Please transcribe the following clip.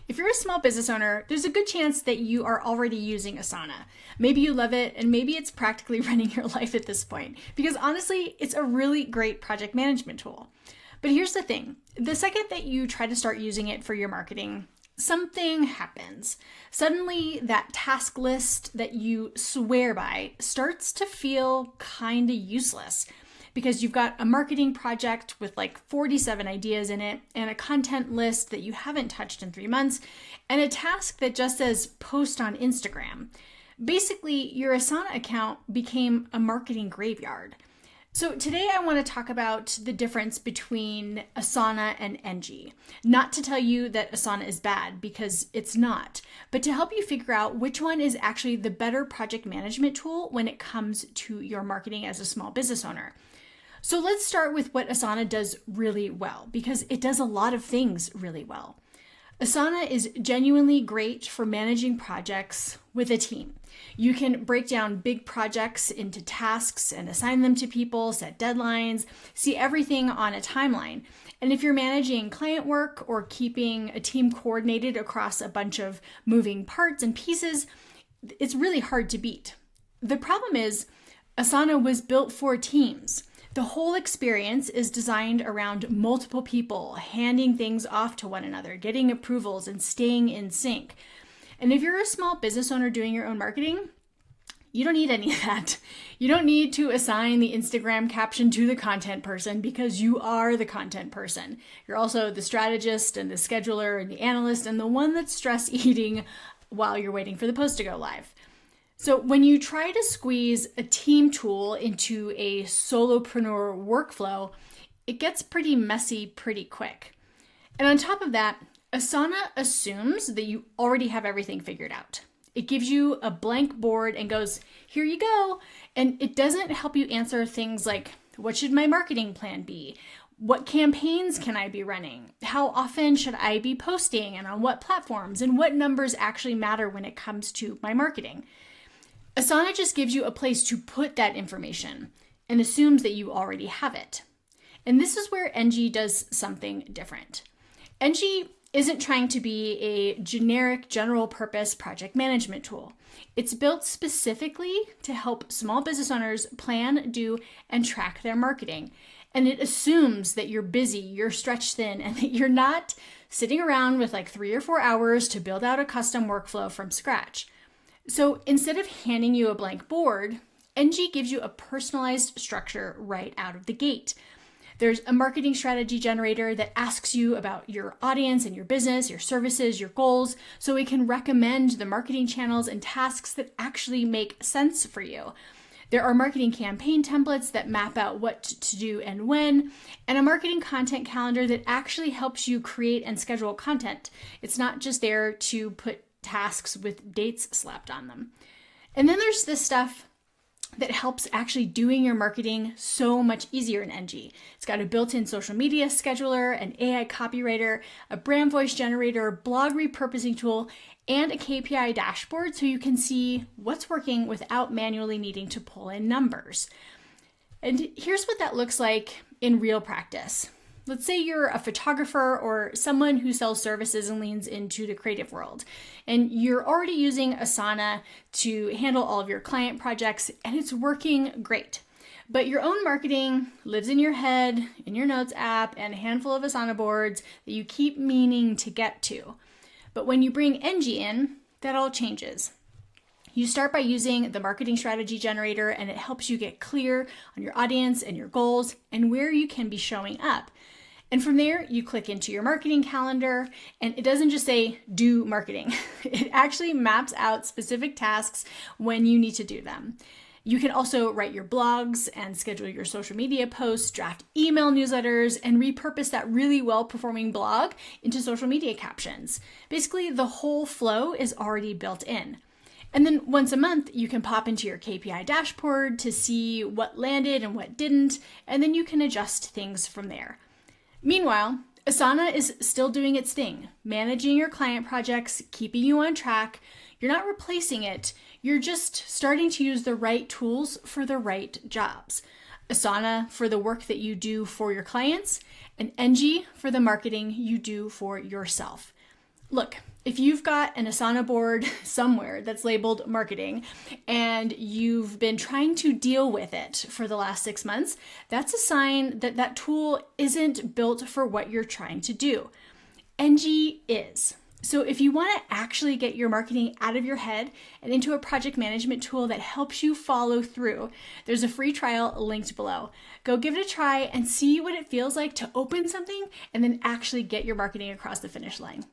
If you're a small business owner, there's a good chance that you are already using Asana. Maybe you love it, and maybe it's practically running your life at this point, because honestly, it's a really great project management tool. But here's the thing. The second that you try to start using it for your marketing, something happens. Suddenly, that task list that you swear by starts to feel kind of useless because you've got a marketing project with like 47 ideas in it and a content list that you haven't touched in 3 months and a task that just says post on Instagram. Basically, your Asana account became a marketing graveyard. So today I want to talk about the difference between Asana and Enji. Not to tell you that Asana is bad, because it's not, but to help you figure out which one is actually the better project management tool when it comes to your marketing as a small business owner. So let's start with what Asana does really well, because it does a lot of things really well. Asana is genuinely great for managing projects with a team. You can break down big projects into tasks and assign them to people, set deadlines, see everything on a timeline. And if you're managing client work or keeping a team coordinated across a bunch of moving parts and pieces, it's really hard to beat. The problem is, Asana was built for teams. The whole experience is designed around multiple people handing things off to one another, getting approvals, and staying in sync. And if you're a small business owner doing your own marketing, you don't need any of that. You don't need to assign the Instagram caption to the content person because you are the content person. You're also the strategist and the scheduler and the analyst and the one that's stress eating while you're waiting for the post to go live. So when you try to squeeze a team tool into a solopreneur workflow, it gets pretty messy pretty quick. And on top of that, Asana assumes that you already have everything figured out. It gives you a blank board and goes, here you go. And it doesn't help you answer things like, what should my marketing plan be? What campaigns can I be running? How often should I be posting and on what platforms? And what numbers actually matter when it comes to my marketing? Asana just gives you a place to put that information and assumes that you already have it. And this is where Enji does something different. Enji isn't trying to be a generic general purpose project management tool. It's built specifically to help small business owners plan, do, and track their marketing. And it assumes that you're busy, you're stretched thin, and that you're not sitting around with like 3 or 4 hours to build out a custom workflow from scratch. So instead of handing you a blank board, Enji gives you a personalized structure right out of the gate. There's a marketing strategy generator that asks you about your audience and your business, your services, your goals, so it can recommend the marketing channels and tasks that actually make sense for you. There are marketing campaign templates that map out what to do and when, and a marketing content calendar that actually helps you create and schedule content. It's not just there to put tasks with dates slapped on them. And then there's this stuff that helps actually doing your marketing so much easier in Enji. It's got a built-in social media scheduler, an AI copywriter, a brand voice generator, blog repurposing tool, and a KPI dashboard so you can see what's working without manually needing to pull in numbers. And here's what that looks like in real practice. Let's say you're a photographer or someone who sells services and leans into the creative world, and you're already using Asana to handle all of your client projects, and it's working great. But your own marketing lives in your head, in your notes app, and a handful of Asana boards that you keep meaning to get to. But when you bring Enji in, that all changes. You start by using the marketing strategy generator, and it helps you get clear on your audience and your goals and where you can be showing up. And from there, you click into your marketing calendar, and it doesn't just say do marketing. It actually maps out specific tasks when you need to do them. You can also write your blogs and schedule your social media posts, draft email newsletters, and repurpose that really well-performing blog into social media captions. Basically, the whole flow is already built in. And then once a month, you can pop into your KPI dashboard to see what landed and what didn't, and then you can adjust things from there. Meanwhile, Asana is still doing its thing, managing your client projects, keeping you on track. You're not replacing it. You're just starting to use the right tools for the right jobs. Asana for the work that you do for your clients, and Enji for the marketing you do for yourself. Look, if you've got an Asana board somewhere that's labeled marketing and you've been trying to deal with it for the last 6 months, that's a sign that that tool isn't built for what you're trying to do. Enji is. So if you want to actually get your marketing out of your head and into a project management tool that helps you follow through, there's a free trial linked below. Go give it a try and see what it feels like to open something and then actually get your marketing across the finish line.